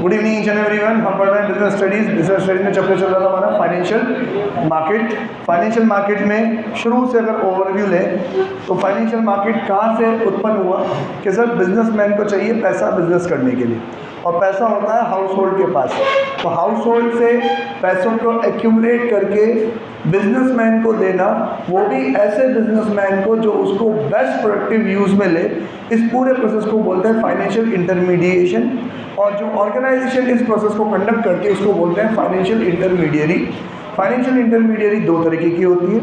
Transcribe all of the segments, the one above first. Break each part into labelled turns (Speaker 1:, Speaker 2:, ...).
Speaker 1: Good evening each and everyone. हम पढ़ रहे हैं बिजनेस स्टडीज़ में चैप्टर चल रहा था हमारा फाइनेंशियल मार्केट। फाइनेंशियल मार्केट में शुरू से अगर ओवरव्यू लें तो फाइनेंशियल मार्केट कहाँ से उत्पन्न हुआ कि सर बिजनेसमैन को चाहिए पैसा बिजनेस करने के लिए, और पैसा होता है हाउस होल्ड के पास। तो हाउस होल्ड से पैसों को एक्यूमुलेट करके बिजनेसमैन को देना, वो भी ऐसे बिजनेसमैन को जो उसको बेस्ट प्रोडक्टिव यूज़ में ले, इस पूरे प्रोसेस को बोलते हैं फाइनेंशियल इंटरमीडिएशन। और जो ऑर्गेनाइजेशन इस प्रोसेस को कंडक्ट करती है उसको बोलते हैं फाइनेंशियल इंटरमीडियरी। फाइनेंशियल इंटरमीडियरी दो तरीके की होती है,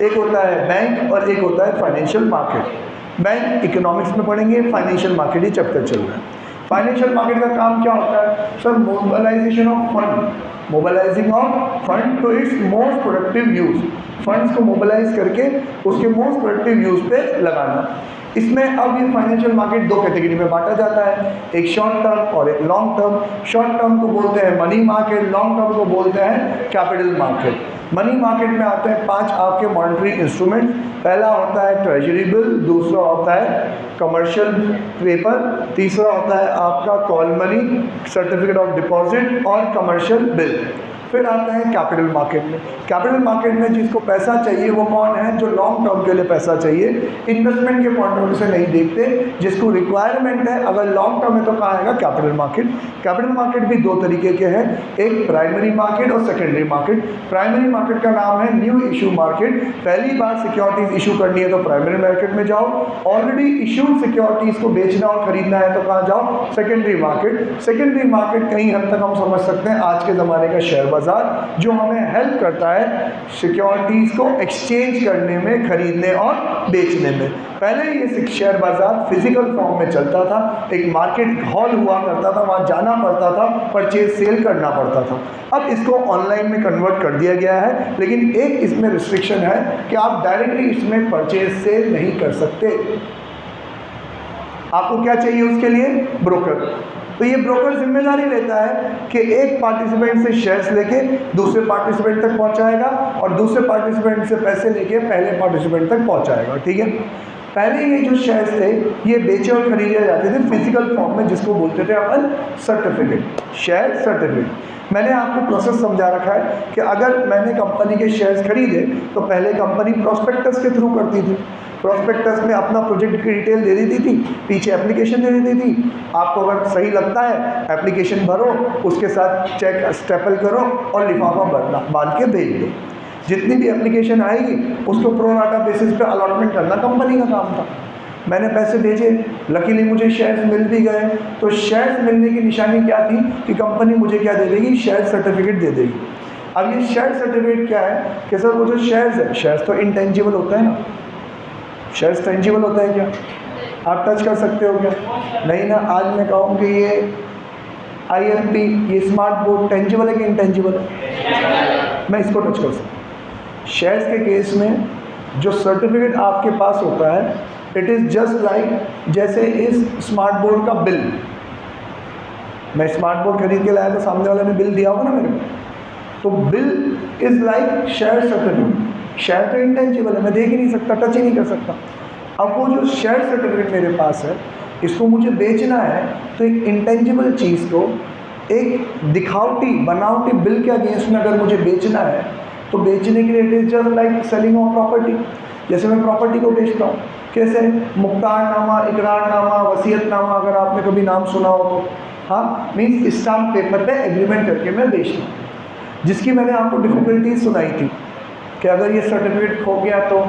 Speaker 1: एक होता है बैंक और एक होता है फाइनेंशियल मार्केट। बैंक इकोनॉमिक्स में पढ़ेंगे, फाइनेंशियल मार्केट ही चैप्टर चल रहा है। फाइनेंशियल मार्केट का काम क्या होता है sir? Mobilisation of fund, mobilising of fund to its most productive use. Funds को मोबिलाइज करके उसके मोस्ट प्रोडक्टिव यूज पे लगाना। इसमें अब ये फाइनेंशियल मार्केट दो कैटेगरी में बांटा जाता है, एक शॉर्ट टर्म और एक लॉन्ग टर्म। शॉर्ट टर्म को बोलते हैं मनी मार्केट, लॉन्ग टर्म को बोलते हैं कैपिटल मार्केट। मनी मार्केट में आते हैं 5 आपके मॉनेटरी इंस्ट्रूमेंट। पहला होता है ट्रेजरी बिल, दूसरा होता है कमर्शियल पेपर, तीसरा होता है आपका call money, certificate of deposit और कमर्शियल बिल। फिर आते हैं कैपिटल मार्केट में। कैपिटल मार्केट में जिसको पैसा चाहिए वो कौन है? जो लॉन्ग टर्म के लिए पैसा चाहिए, इन्वेस्टमेंट के पॉइंट ऑफ व्यू से नहीं देखते, जिसको रिक्वायरमेंट है अगर लॉन्ग टर्म है तो कहाँ आएगा? Capital market. कैपिटल मार्केट भी दो तरीके के हैं, एक प्राइमरी मार्केट और सेकेंडरी मार्केट। प्राइमरी मार्केट का नाम है न्यू इशू मार्केट। पहली बार सिक्योरिटीज इशू करनी है तो प्राइमरी मार्केट में जाओ, ऑलरेडी इशूड सिक्योरिटीज को बेचना और खरीदना है तो कहाँ जाओ? Secondary market. सेकेंडरी मार्केट कहीं हद तक हम समझ सकते हैं आज के ज़माने का शेयर बाजार, जो हमें हेल्प करता है सिक्योरिटीज को एक्सचेंज करने में, खरीदने और बेचने में। पहले ये शेयर बाजार फिजिकल फॉर्म में चलता था, एक मार्केट हॉल हुआ करता था, वहाँ जाना पड़ता था, परचेज सेल करना पड़ता था। अब इसको ऑनलाइन में कन्वर्ट कर दिया गया है, लेकिन एक इसमें रिस्ट्रिक्शन है कि आप डायरेक्टली इसमें परचेज सेल नहीं कर सकते। आपको क्या चाहिए उसके लिए? ब्रोकर। तो ये ब्रोकर जिम्मेदारी लेता है कि एक पार्टिसिपेंट से शेयर्स लेके दूसरे पार्टिसिपेंट तक पहुंचाएगा और दूसरे पार्टिसिपेंट से पैसे लेके पहले पार्टिसिपेंट तक पहुंचाएगा। ठीक है, पहले ये जो शेयर्स थे ये बेचे और खरीदे जाते थे फिजिकल फॉर्म में, जिसको बोलते थे अपन सर्टिफिकेट, शेयर सर्टिफिकेट। मैंने आपको प्रोसेस समझा रखा है कि अगर मैंने कंपनी के शेयर्स खरीदे तो पहले कंपनी प्रोस्पेक्टस के थ्रू करती थी। प्रोस्पेक्टस में अपना प्रोजेक्ट की डिटेल दे देती थी, पीछे एप्लीकेशन दे देती थी। आपको अगर सही लगता है एप्लीकेशन भरो, उसके साथ चेक स्टेपल करो और लिफाफा बांध के भेज दो। जितनी भी एप्लीकेशन आएगी उसको प्रो राटा बेसिस पे अलॉटमेंट करना कंपनी का काम था। मैंने पैसे भेजे, लकीली मुझे शेयर्स मिल भी गए। तो शेयर्स मिलने की निशानी क्या थी कि कंपनी मुझे क्या दे देगी? शेयर सर्टिफिकेट दे देगी। अब ये शेयर सर्टिफिकेट क्या है कि सर वो जो शेयर्स है, शेयर्स तो इंटेंजिबल होता है ना, शेयर्स टेंजिबल होता है क्या? आप टच कर सकते हो क्या? नहीं ना। आज मैं कहूँ कि ये IMP, ये स्मार्ट बोर्ड टेंजिबल है कि इंटेंजिबल है? मैं इसको टच कर सकता हूँ। शेयर्स के केस में जो सर्टिफिकेट आपके पास होता है, इट इज़ जस्ट लाइक जैसे इस स्मार्ट बोर्ड का बिल। मैं स्मार्ट बोर्ड खरीद के लाया तो सामने वाले ने बिल दिया होगा ना मेरे को, तो bill is like share certificate. Share तो इंटेंजिबल है, मैं देख ही नहीं सकता, टच ही नहीं कर सकता। अब वो जो शेयर सर्टिफिकेट मेरे पास है, इसको मुझे बेचना है तो एक इंटेंजिबल चीज़ को एक दिखावटी बनावटी बिल के अगेंस्ट में अगर मुझे बेचना है तो बेचने के लिए it is just like selling of property. जैसे मैं प्रॉपर्टी को बेचता हूँ, कैसे? मुख्तारनामा, इकरारनामा, वसीयतनामा, अगर आपने कभी नाम सुना हो तो, हाँ, मीन्स स्टाम्प पेपर पे एग्रीमेंट करके मैं बेचता हूँ। जिसकी मैंने आपको डिफ़िकल्टीज सुनाई थी कि अगर ये सर्टिफिकेट खो गया तो,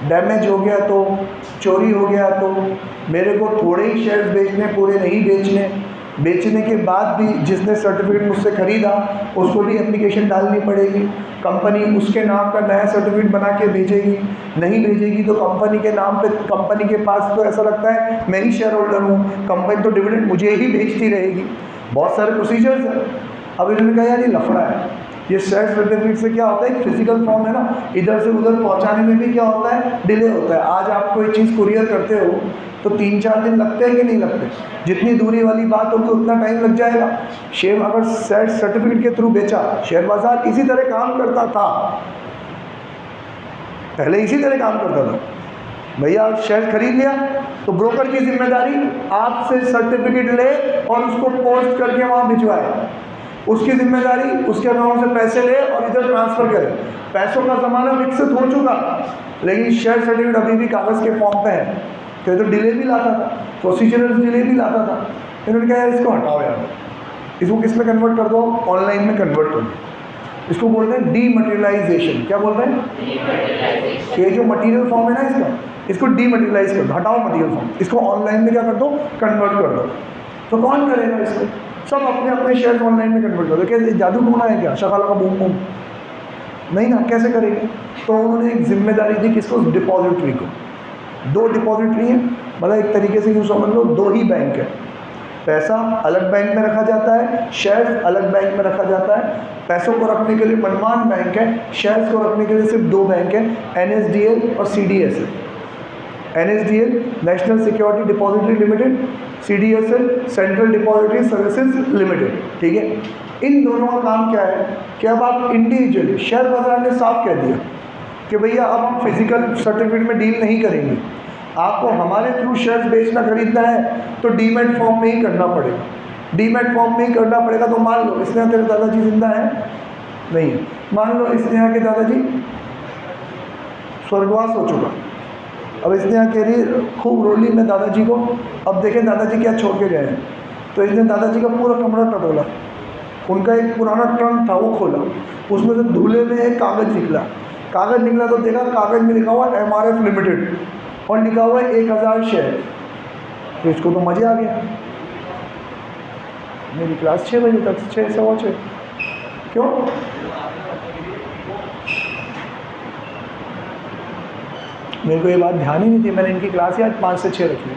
Speaker 1: डैमेज हो गया तो, चोरी हो गया तो, मेरे को थोड़े ही शेयर्स बेचने, पूरे नहीं बेचने। बेचने के बाद भी जिसने सर्टिफिकेट मुझसे ख़रीदा उसको भी एप्लीकेशन डालनी पड़ेगी। कंपनी उसके नाम का नया सर्टिफिकेट बना के भेजेगी, नहीं भेजेगी तो कंपनी के नाम पे, कंपनी के पास तो ऐसा लगता है मैं ही शेयर होल्डर हूँ, कंपनी तो डिविडेंड मुझे ही भेजती रहेगी। बहुत सारे प्रोसीजर्स हैं। अब इन्होंने कहा यार ये लफड़ा है, ये शेयर सर्टिफिकेट से क्या होता है, फिजिकल फॉर्म है ना, इधर से उधर पहुंचाने में भी क्या होता है? डिले होता है। आज आप कोई चीज़ कुरियर करते हो तो 3-4 दिन लगते हैं कि नहीं लगते? जितनी दूरी वाली बात होगी उतना टाइम लग जाएगा। शेयर अगर शेयर सर्टिफिकेट के थ्रू बेचा, शेयर बाजार इसी तरह काम करता था, पहले इसी तरह काम करता था। भैया शेयर खरीद लिया तो ब्रोकर की जिम्मेदारी आपसे सर्टिफिकेट ले और उसको पोस्ट करके वहाँ भिजवाए, उसकी जिम्मेदारी उसके अकाउंट से पैसे ले और इधर ट्रांसफ़र करे। पैसों का ज़माना विकसित हो चुका, लेकिन शेयर सर्टिफिकेट अभी भी कागज़ के फॉर्म पे है। तो डिले भी लाता था, प्रोसीजरल डिले भी लाता था। इन्होंने कहा यार इसको हटाओ यार, इसको किस में कन्वर्ट कर दो, ऑनलाइन में कन्वर्ट कर दो। इसको बोलते हैं डीमटेरियलाइजेशन। क्या बोल रहे हैं? ये जो मटेरियल फॉर्म है ना इसको डीमटेरियलाइज कर दो, हटाओ मटेरियल फॉर्म, इसको ऑनलाइन में क्या कर दो, कन्वर्ट कर दो। तो कौन करेगा इसको? सब अपने अपने शेयर ऑनलाइन में कन्वर्ट कर दो। क्या जादू टोना है क्या, शकाला का बूम बूम? नहीं ना, कैसे करेंगे? तो उन्होंने एक जिम्मेदारी दी किसको, डिपॉजिटरी को। 2 डिपॉजिटरी हैं, मतलब एक तरीके से यूँ समझ लो 2 ही बैंक है। पैसा अलग बैंक में रखा जाता है, शेयर्स अलग बैंक में रखा जाता है। पैसों को रखने के लिए मनमान बैंक है, शेयर्स को रखने के लिए सिर्फ 2 बैंक है, NSDL और CDSL। NSDL national security depository limited, CDSL central depository services limited. ठीक है, इन दोनों का काम क्या है कि अब आप इंडिविजुअली, शेयर बाजार ने साफ कह दिया कि भैया अब हम फिजिकल सर्टिफिकेट में डील नहीं करेंगे, आपको हमारे थ्रू शेयर्स बेचना खरीदना है तो डीमैट फॉर्म में ही करना पड़ेगा। डीमैट फॉर्म में ही करना पड़ेगा। तो मान लो स्नेहा तेरे दादाजी जिंदा है? नहीं। मान लो स्नेहा के दादाजी स्वर्गवास हो चुका, अब स्नेहा कह रही खूब रोली मैं दादाजी को, अब देखें दादाजी क्या छोड़ के गए हैं। तो इसने दादाजी का पूरा कमरा टटोला, उनका एक पुराना ट्रंक था वो खोला, उसमें से धूले में एक कागज़ निकला। कागज़ निकला तो देखा कागज़ में लिखा हुआ MRF लिमिटेड और लिखा हुआ है 1000 शेयर। तो इसको तो मज़े आ गया, मेरी क्लास 6 बजे तक, 6 सवा 6। क्यों? मेरे को ये बात ध्यान ही नहीं थी, मैंने इनकी क्लास ही आज 5 से 6 रखी।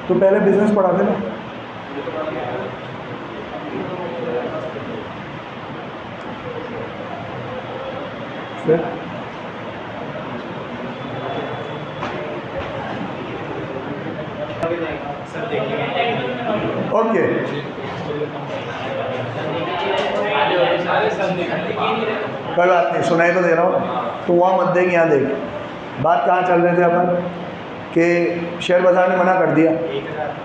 Speaker 1: तो पहले बिजनेस पढ़ाते ना। फिर ओके, कोई बात नहीं, सुनाई तो दे रहा हूँ, तो वहाँ मत देंगे, यहाँ देख। बात कहाँ चल रहे थे अपन कि शेयर बाजार ने मना कर दिया,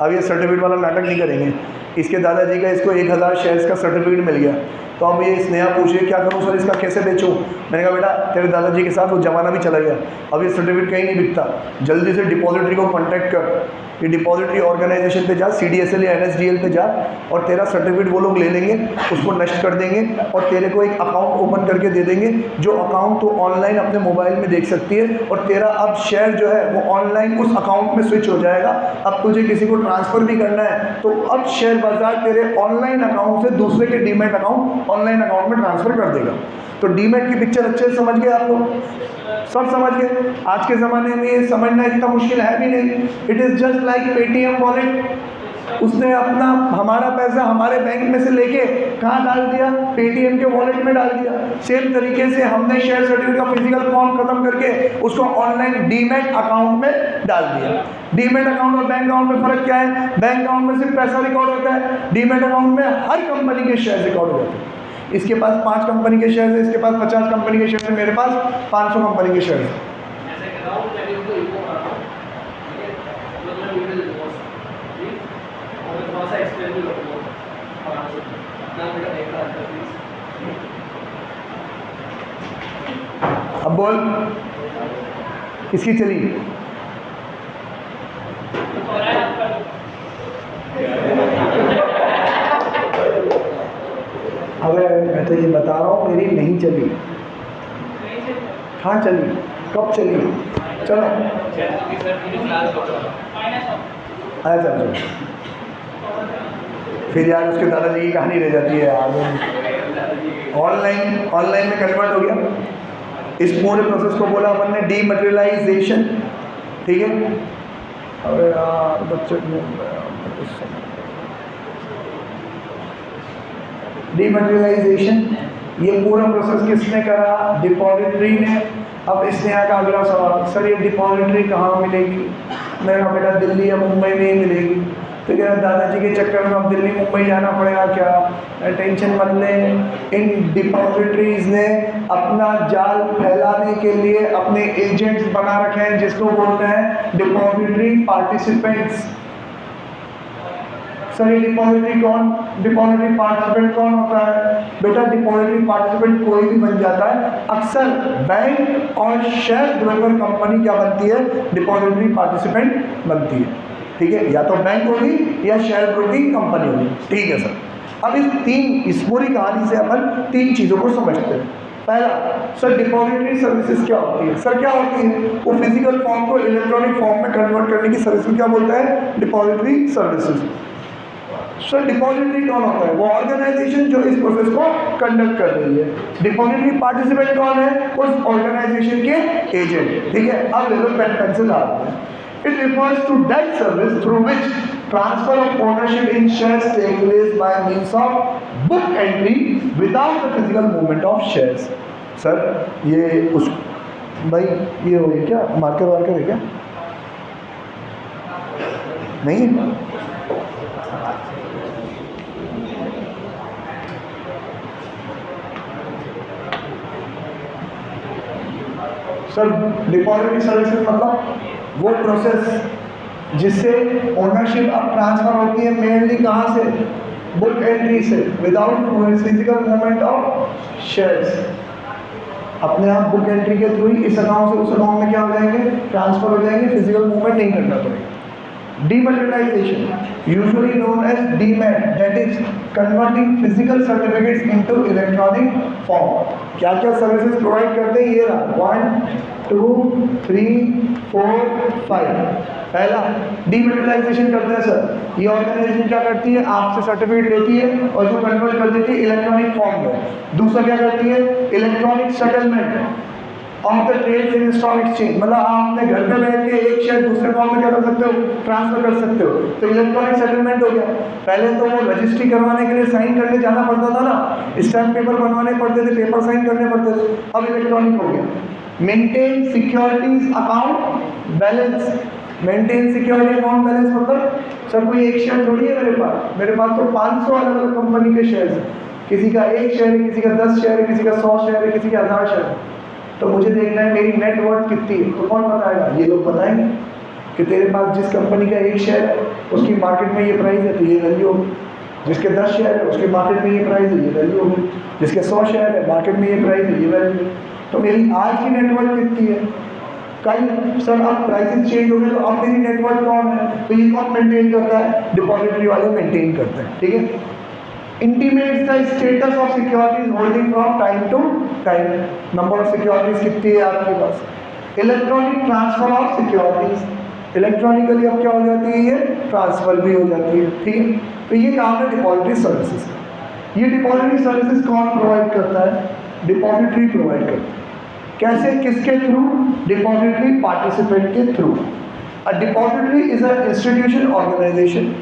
Speaker 1: अब ये सर्टिफिकेट वाला नाटक नहीं करेंगे। इसके दादाजी का इसको 1000 शेयर्स का सर्टिफिकेट मिल गया, तो अब ये स्नेहा पूछे क्या करूँ सर, इसका कैसे बेचूँ? मैंने कहा बेटा तेरे दादाजी के साथ वो ज़माना भी चला गया, अब ये सर्टिफिकेट कहीं नहीं बिकता, जल्दी से डिपॉजिटरी को कॉन्टैक्ट कर, ये डिपॉजिटरी ऑर्गेनाइजेशन पे जा, CDSL या NSDL पे जा, और तेरा सर्टिफिकेट वो लोग ले लेंगे, उसको नष्ट कर देंगे और तेरे को एक अकाउंट ओपन करके दे देंगे, जो अकाउंट तो ऑनलाइन अपने मोबाइल में देख सकती है, और तेरा अब शेयर जो है वो ऑनलाइन उस अकाउंट में स्विच हो जाएगा। अब तुझे किसी को ट्रांसफ़र भी करना है तो अब शेयर बाजार तेरे ऑनलाइन अकाउंट से दूसरे के डीमैट अकाउंट ऑनलाइन अकाउंट में ट्रांसफ़र कर देगा। तो डीमैट की पिक्चर अच्छे से समझ गए आप लोग? सब समझ गए? आज के ज़माने में ये समझना इतना मुश्किल है भी नहीं। It is just like Paytm wallet, उसने अपना हमारा पैसा हमारे बैंक में से लेके कहाँ डाल दिया? पेटीएम के वॉलेट में डाल दिया। सेम तरीके से हमने शेयर सर्टिफिकेट का फिजिकल फॉर्म खत्म करके उसको ऑनलाइन डीमैट अकाउंट में डाल दिया। डीमैट अकाउंट और बैंक अकाउंट में फ़र्क क्या है? बैंक अकाउंट में सिर्फ पैसा रिकॉर्ड होता है, डीमैट अकाउंट में हर कंपनी के शेयर रिकॉर्ड हो जाते हैं। इसके पास 5 कंपनी के शेयर है, इसके पास 50 कंपनी के शेयर है, मेरे पास 500 कंपनी के शेयर है। अब बोल किसकी चली? अबे मैं तो ये बता रहा हूँ मेरी नहीं चली। कहाँ चली? कब चली? चलो आया चलो। फिर यार उसके दादाजी की कहानी रह जाती है यार। ऑनलाइन में कन्वर्ट हो गया। इस पूरे प्रोसेस को बोला अपन ने डीमटेरियलाइजेशन। ठीक है। अरे यार बच्चे डीमटेरियलाइजेशन, ये पूरा प्रोसेस किसने करा? डिपॉजिटरी ने। अब इसने का अगला सवाल, सर ये डिपॉजिटरी कहाँ मिलेगी? मैंने कहा बेटा दिल्ली या मुंबई में ही मिलेगी। तो क्या दादाजी के चक्कर में अब दिल्ली मुंबई जाना पड़ेगा क्या? टेंशन मत लें। इन डिपॉजिटरीज ने अपना जाल फैलाने के लिए अपने एजेंट्स बना रखे हैं, जिसको बोलते हैं depository participants. Sir depository participant कौन होता है? बेटा डिपॉजिटरी पार्टिसिपेंट कोई भी बन जाता है। अक्सर बैंक और शेयर ब्रोकर कंपनी क्या बनती है? डिपॉजिटरी पार्टिसिपेंट बनती है। ठीक है, या तो बैंक होगी या शेयर ब्रोकिंग कंपनी होगी। ठीक है सर, अब इस पूरी कहानी से अपन 3 चीज़ों को समझते हैं। पहला, सर डिपॉजिटरी सर्विसेज क्या होती है? सर क्या होती है? वो फिजिकल फॉर्म को इलेक्ट्रॉनिक फॉर्म में कन्वर्ट करने की सर्विस क्या बोलता है? Depository services. सर डिपॉजिटरी कौन होता है? वो ऑर्गेनाइजेशन जो इस प्रोसेस को कंडक्ट कर रही है। डिपॉजिटरी पार्टिसिपेंट कौन है? उस ऑर्गेनाइजेशन के एजेंट। ठीक है, अब ले लो पेन पेंसिल हाथ में। It refers to that service through which transfer of ownership in shares take place by means of book entry without the physical movement of shares. Sir ये उस भाई ये हो गया क्या? मार्कर वार्कर है क्या? नहीं सर डिपॉजिटरी सर्विसेज मतलब वो प्रोसेस जिससे ओनरशिप अब ट्रांसफर होती है मेनली कहाँ से? बुक एंट्री से, without physical movement of shares. अपने आप बुक एंट्री के थ्रू ही इस अकाउंट से उस अकाउंट में क्या हो जाएंगे? ट्रांसफर हो जाएंगे, फिजिकल मूवमेंट नहीं करना पड़ेगा। Dematerialization, usually known as DMAT, that is converting physical certificates into electronic form. क्या क्या सर्विसेज प्रोवाइड करते हैं? ये रहा 1, 2, 3, 4, 5। पहला डीमेटेरियलाइजेशन करते हैं सर। ये ऑर्गेनाइजेशन क्या करती है? आपसे सर्टिफिकेट लेती है और उसको कन्वर्ट कर देती है इलेक्ट्रॉनिक फॉर्म में। दूसरा क्या करती है? Electronic settlement of the trades in stock exchange, मतलब आप अपने घर पे बैठ के एक शेयर दूसरे फॉर्म में क्या कर सकते हो? ट्रांसफर कर सकते हो। तो इलेक्ट्रॉनिक सेटलमेंट हो गया। पहले तो वो रजिस्ट्री करवाने के लिए साइन करने जाना पड़ता था ना, स्टैम्प पेपर बनवाने पड़ते थे, पेपर साइन करने पड़ते थे, अब इलेक्ट्रॉनिक हो गया। Maintain securities account balance. Maintain security account balance मतलब सर कोई एक शेयर थोड़ी है मेरे पास तो 500 अलग अलग कंपनी के शेयर हैं। किसी का 1 शेयर है, किसी का 10 शेयर है, किसी का 100 शेयर है, किसी का 1000 शेयर है। तो मुझे देखना है मेरी नेट वर्थ कितनी है, तो कौन बताएगा? ये लोग बताएंगे कि तेरे पास जिस कंपनी का 1 शेयर है उसकी मार्केट में ये प्राइस है तो ये वैल्यू होगी, जिसके 10 शेयर है उसकी मार्केट में ये प्राइस है ये वैल्यू होगी, जिसके 100 शेयर है मार्केट में ये प्राइस है ये वैल्यू। तो मेरी आज की नेट वर्थ कितनी है? कल सर अब प्राइसेस चेंज हो गए तो अब मेरी नेट वर्थ कौन है? तो ये कौन मेंटेन करता है? डिपॉजिटरी वाले मेंटेन करते हैं। ठीक है, intimates the status of securities holding from time to time, number of securities कितनी है आपके पास। Electronic transfer of securities, electronically अब क्या हो जाती है? ये ट्रांसफर भी हो जाती है। ठीक है, तो ये काम है डिपॉजिटरी सर्विसेज। ये डिपॉजिटरी सर्विसेज कौन प्रोवाइड करता है? डिपॉजिटरी प्रोवाइड करता है। कैसे, किसके थ्रू? डिपॉजिटरी पार्टिसिपेंट के through. A depository is a institution organisation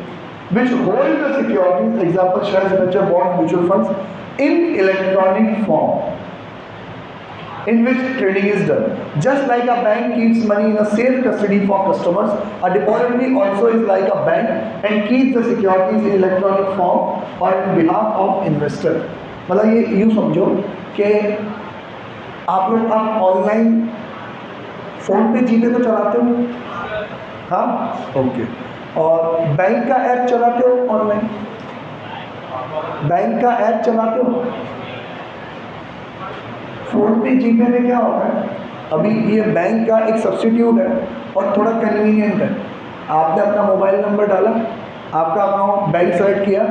Speaker 1: which hold the securities, example shares, debenture, bonds, mutual funds, in electronic form, in which trading is done. Just like a bank keeps money in a safe custody for customers, a depository also is like a bank and keeps the securities in electronic form or in behalf of investor. मतलब ये यूँ समझो कि आप लोग अब online phone पे जीपे तो चलाते हो, हाँ ओके, और बैंक का ऐप चलाते हो ऑनलाइन? बैंक का ऐप चलाते हो? फोन पे जीपे में क्या होगा? अभी ये बैंक का एक सब्स्टिट्यूट है और थोड़ा कन्वीनियंट है। आपने अपना मोबाइल नंबर डाला, आपका अकाउंट बैंक सेलेक्ट किया,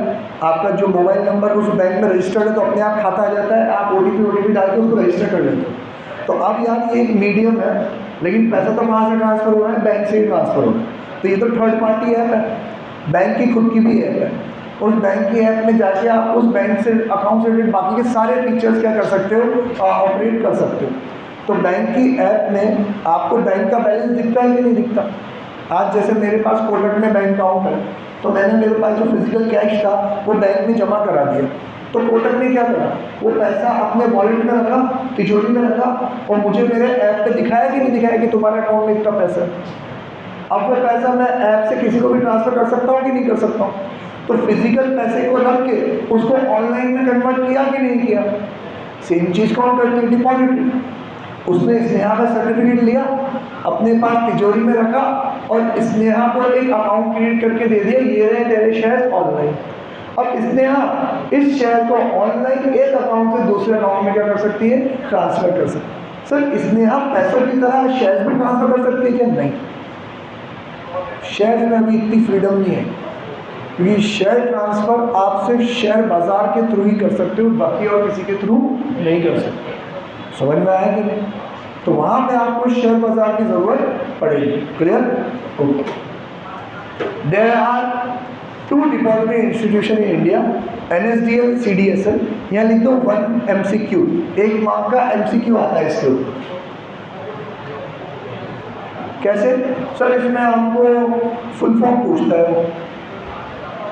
Speaker 1: आपका जो मोबाइल नंबर उस बैंक में रजिस्टर्ड है तो अपने आप खाता आ जाता है, आप OTP डाल के उसको रजिस्टर कर लेते हो। तो अब यार ये एक मीडियम है, लेकिन पैसा तो कहाँ से ट्रांसफ़र हो रहा है? बैंक से ही ट्रांसफ़र हो रहा है। तो ये तो थर्ड पार्टी ऐप है, बैंक की खुद की भी ऐप है। उस बैंक की ऐप में जाके आप उस बैंक से अकाउंट से रिलेटेड बाकी के सारे फीचर्स क्या कर सकते हो? ऑपरेट कर सकते हो। तो बैंक की ऐप में आपको बैंक का बैलेंस दिखता है कि नहीं दिखता? आज जैसे मेरे पास कोटक में बैंक अकाउंट है, तो मैंने मेरे पास जो फिजिकल कैश था वो बैंक में जमा करा दिया। तो कोटक ने क्या करा? वो पैसा अपने वॉलेट में रखा, तिजोरी में रखा, और मुझे मेरे ऐप पे दिखाया कि नहीं दिखाया कि तुम्हारे अकाउंट में इतना पैसा है। अब वो पैसा मैं ऐप से किसी को भी ट्रांसफर कर सकता हूँ कि नहीं कर सकता हूँ? तो फिजिकल पैसे को रख के उसको ऑनलाइन में कन्वर्ट किया कि नहीं किया? सेम चीज कौन करती है? डिपॉजिटरी। उसने स्नेहा का सर्टिफिकेट लिया, अपने पास तिजोरी में रखा और स्नेहा को एक अकाउंट क्रिएट करके दे दिया, ये रहे तेरे शेयर ऑनलाइन। अब स्नेहा इस शेयर को ऑनलाइन एक अकाउंट से दूसरे अकाउंट में क्या कर सकती है? ट्रांसफर कर सकती है। सर स्नेहा पैसों की तरह शेयर भी ट्रांसफर कर सकती है क्या? नहीं, शेयर में अभी इतनी फ्रीडम नहीं है, क्योंकि शेयर ट्रांसफर आप सिर्फ शेयर बाजार के थ्रू ही कर सकते हो, बाकी और किसी के थ्रू नहीं कर सकते। समझ में आया कि नहीं? तो वहां पे आपको शेयर बाजार की जरूरत पड़ेगी। Clear? Okay. There are 2 depository institution in India, NSDL, CDSL। यहाँ लिख दो 1 MCQ, 1 मार्क का MCQ आता है इसके ऊपर। कैसे? सर इसमें हमको फुल फॉर्म पूछता है।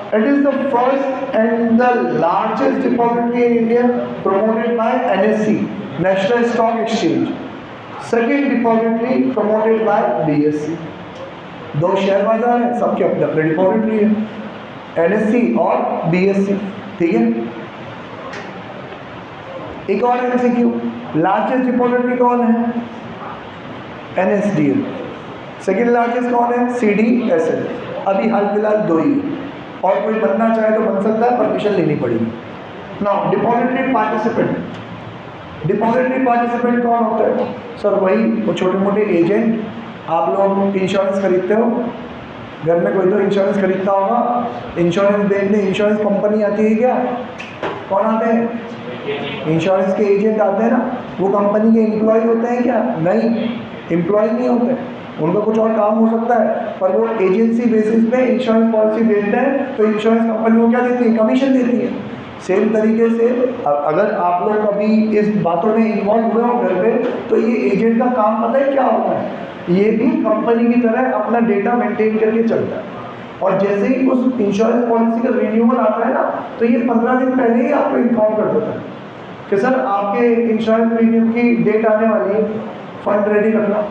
Speaker 1: It is the first and the largest depository in India promoted by NSE, National Stock Exchange. Second depository promoted by BSE. 2 share बाजार है, सबके अपने अपने डिपॉजिटरी है, NSE और BSE। ठीक है। एक और MCQ, लार्जेस्ट डिपॉजिटरी कौन है? NSDL। सेकेंड लार्जेस्ट कौन है? CDSL। अभी हाल फिलहाल 2 ही, और कोई बनना चाहे तो बन सकता है, परमिशन लेनी पड़ेगी। Now depository participant. Depository participant कौन होता है? सर वही वो छोटे मोटे एजेंट। आप लोग इंश्योरेंस खरीदते हो, घर में कोई तो इंश्योरेंस खरीदता होगा, इंश्योरेंस देखने इंश्योरेंस कंपनी आती है क्या? कौन आते हैं? इंश्योरेंस के एजेंट आते हैं ना। वो कंपनी के एम्प्लॉय होते हैं क्या? नहीं, एम्प्लॉय नहीं होते, उनका कुछ और काम हो सकता है, पर वो एजेंसी बेसिस पे इंश्योरेंस पॉलिसी देते हैं, तो इंश्योरेंस कंपनी को क्या देती है? कमीशन देती है। सेम तरीके से अगर आप लोग कभी इस बातों में इन्वॉल्व हुए हो घर पे, तो ये एजेंट का काम पता है क्या होता है? ये भी कंपनी की तरह अपना डेटा मेंटेन करके चलता है, और जैसे ही उस इंश्योरेंस पॉलिसी का रिन्यूअल आता है ना, तो ये 15 दिन पहले ही आपको इन्फॉर्म कर देता है कि सर आपके इंश्योरेंस प्रीमियम की डेट आने वाली है, फंड रेडी करना।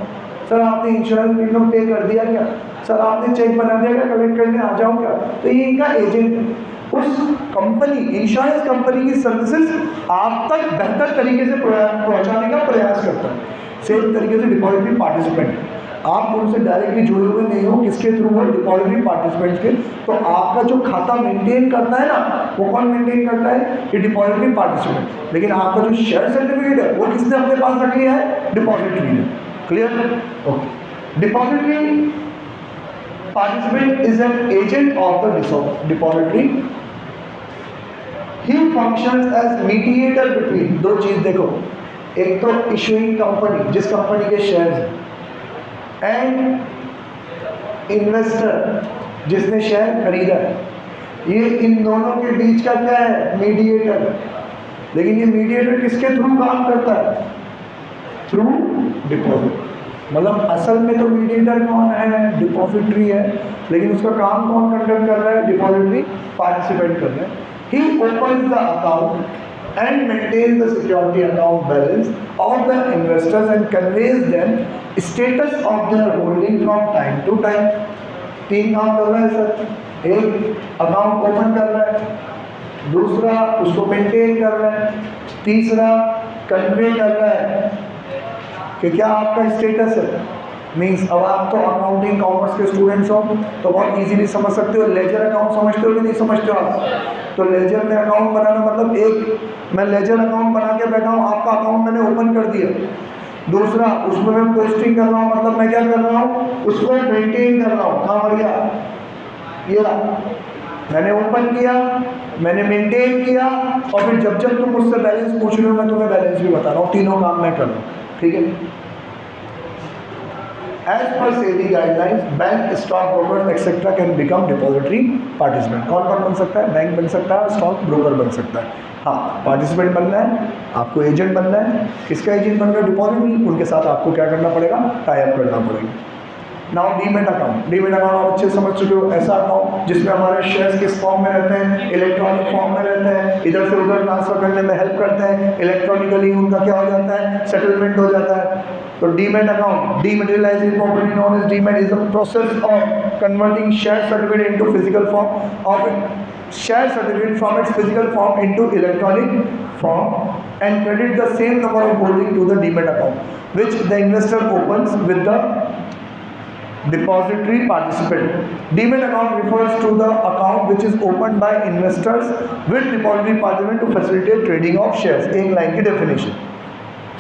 Speaker 1: सर आपने इंश्योरेंस प्रीमियम पे कर दिया क्या? सर आपने चेक बना दिया क्या? कलेक्ट करने आ जाओ क्या? तो ये इनका एजेंट है। उस कंपनी, इंश्योरेंस कंपनी की सर्विसेज आप तक बेहतर तरीके से पहुंचाने का प्रयास करता है। सेम तरीके से डिपॉजिटरी पार्टिसिपेंट, आप उनसे डायरेक्टली जुड़े हुए नहीं हो, किसके थ्रू हो? डिपॉजिटरी पार्टिसिपेंट्स के। तो आपका जो खाता मेंटेन करता है ना, वो कौन मेंटेन करता है? ये डिपॉजिटरी पार्टिसिपेंट। लेकिन आपका जो शेयर सर्टिफिकेट है वो किसने अपने पास रख लिया है? डिपॉजिटरी ने। Clear? Okay. Depository participant is an agent of the depository. He functions as mediator between, 2 चीज देखो, एक तो इशूइंग कंपनी जिस कंपनी के शेयर हैं, एंड इन्वेस्टर जिसने शेयर खरीदा है। ये इन दोनों के बीच का क्या है? मीडिएटर। लेकिन ये मीडिएटर किसके थ्रू काम करता है? Through deposit. मतलब असल में तो मीडिएटर कौन है? डिपॉजिटरी है, लेकिन उसका काम कौन कंडक्ट कर रहा है? डिपॉजिटरी पार्टिसिपेट कर रहा है। He opens the account and maintains the security account balance of the investors and conveys them status of their holding from time to time. 3 काम कर रहा है सर। एक, अकाउंट ओपन कर रहा है, दूसरा उसको मेंटेन कर रहा है, तीसरा कन्वे कर रहा है कि क्या आपका स्टेटस है। मीन्स अब आप तो अकाउंटिंग कॉमर्स के स्टूडेंट्स हो तो बहुत इजीली समझ सकते हो। लेजर अकाउंट समझते हो कि नहीं समझते हो आप? तो लेजर में अकाउंट बनाना मतलब, एक मैं लेजर अकाउंट बना के बैठा हूँ, आपका अकाउंट मैंने ओपन कर दिया। दूसरा, उसमें मैं पोस्टिंग कर रहा हूँ, मतलब मैं क्या कर रहा हूँ? उसको मेंटेन कर रहा हूँ। हाँ भैया, ये रहा, मैंने ओपन किया, मैंने मेंटेन किया, और फिर जब जब तुम मुझसे बैलेंस पूछ रहे हो मैं तुम्हें बैलेंस भी बता रहा हूँ। तीनों काम मैं कर रहा हूँ। ठीक है। As per SEBI guidelines, bank, stock broker etcetera can become depository participant. कौन कौन बन सकता है? बैंक बन सकता है, स्टॉक ब्रोकर बन सकता है। हाँ, पार्टिसिपेंट बनना है, आपको एजेंट बनना है। किसका एजेंट बनना है? डिपॉजिटरी। उनके साथ आपको क्या करना पड़ेगा? टाई अप करना पड़ेगा। Now demat account. Demat account आप अच्छे समझ चुके हो, ऐसा अकाउंट जिसमें हमारे शेयर्स किस फॉर्म में रहते हैं? इलेक्ट्रॉनिक फॉर्म में रहते हैं, इधर से उधर ट्रांसफर करने में हेल्प करते हैं, इलेक्ट्रॉनिकली उनका क्या हो जाता है? सेटलमेंट हो जाता है। तो demat account, dematerialised property known as demat is the process of converting share certificate into physical form of share certificate from its physical form into electronic form and credit the same number of holding to the demat account which the investor opens with the depository participant. Demat account refers to the account which is opened by investors with depository participant to facilitate trading of shares. एक line की definition